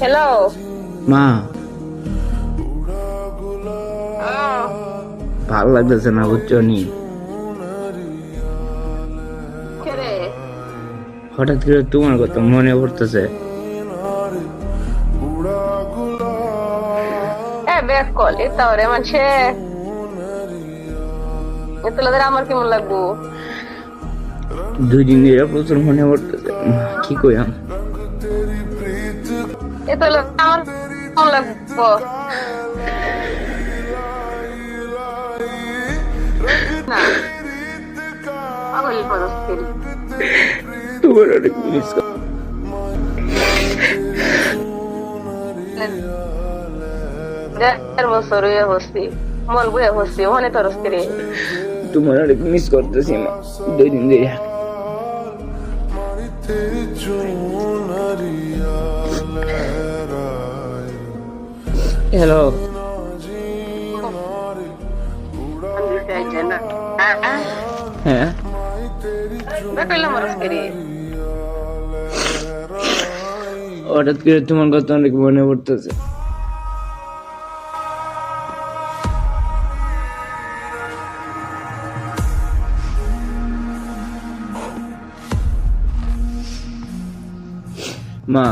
Hello. মা, ভালো লাগতেছে না বুঝছো নি। হঠাৎ করে তোমার কথা মনে পড়তেছে। ব্যাক কল এটা ওরে মানছে এতলাদের আমার কেমন লাগবো? 2 দিন ধরে প্রচুর মনে পড়তেছে। কি কইয়াম, এতলা আমার কেমন লাগবো না? পাগল পরস্তির তোমার অনেক মিস করি। 1.5 বছর হয়ে বসছি, মন বয়ে বসছি, ওখানে তরস্তিরে তোমার অনেক মিস করতেছি মা, 2 দিন ধরে। হ্যালো। হ্যাঁ, হঠাৎ করে তোমার কথা অনেক মনে পড়তেছে। মা,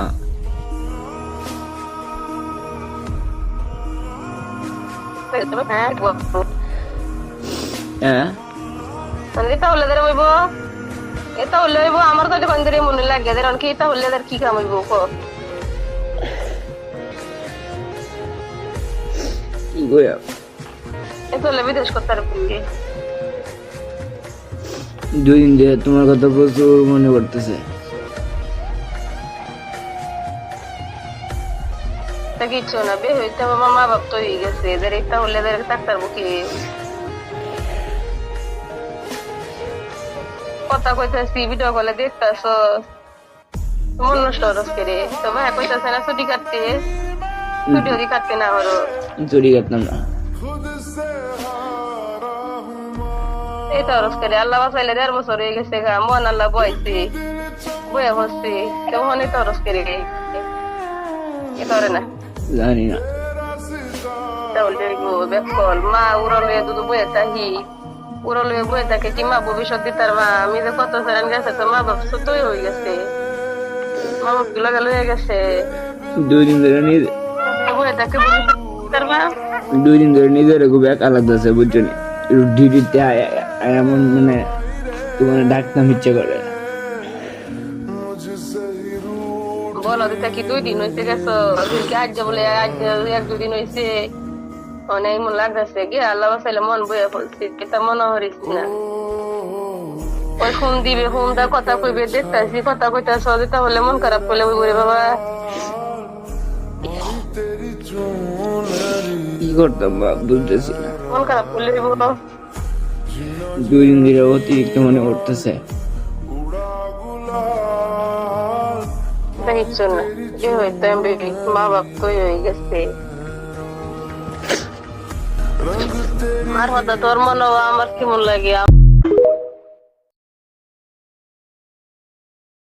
হ্যাঁ এটা হলে বইব, এটা হলে হইব আমার তো কোন দিকে মনে লাগে কারণ কি এটা হলে কি কাম হইব কো? কি কইয়া, এটা হলে বিদেশ করতে পারবি। 2 দিন ধরে তোমার কথা প্রচুর মনে পড়তেছে। কিছু না বে হইতে আমার মা বাপ তো হয়ে গেছে, এদের এটা হলে এদের থাকতে পারবো কি? কথা কইতাছি ভিডিও কলে দেখতাছ, মন নষ্ট হরস করে তো ভাই কইতাছে না ছুটি কাটতে, ছুটি যদি কাটতে না হরো চুরি কাটতাম না। এই তো হরস করে আল্লাহ বাঁচাইলে 1.5 বছর হয়ে গেছে গা, মন আল্লাহ বইছে বয়ে বসছে কেউ হনে তো হরস করে এ করে না জানি না। তাহলে বেকল মা উড়লে দুধ বয়ে থাকি, উড়লে বয়ে থাকে কি মা ভবিষ্যৎ দিতার মা? আমি যে কত ফেরান গেছে তো মা বাপ ছোটই হয়ে গেছে, মা বাপ গুলো গেল হয়ে গেছে 2 দিন ধরে বয়ে থাকে তার মা। 2 দিন ধরে নিজের খুব একা লাগতেছে বুঝছো নি। ডিউটিতে এমন মানে তোমার ডাকতাম ইচ্ছে করে। বলো দিতে কি 2 দিন হয়েছে গেছো? আজ বলে আজ 1-2 দিন হয়েছে, অনেক মন লাগতেছে গে আল্লাহ বাসাইলে মন বয়ে ফেলছি, এটা মনে হরিস না। ওই ফোন দিবে, ফোন দা কথা কইবে দেখতেছি, কথা কইতাছ দিতে হলে মন খারাপ করলে ওই বলে বাবা কি করতাম বা বুঝতেছি না। মন খারাপ করলে বলো 2 দিন ধরে অতিরিক্ত মনে পড়তেছে। কিচ্ছু না, যে হইতো মা বাপ তো হয়ে গেছে। আর হঠাৎ তোর মনে আমার কেমন লাগে।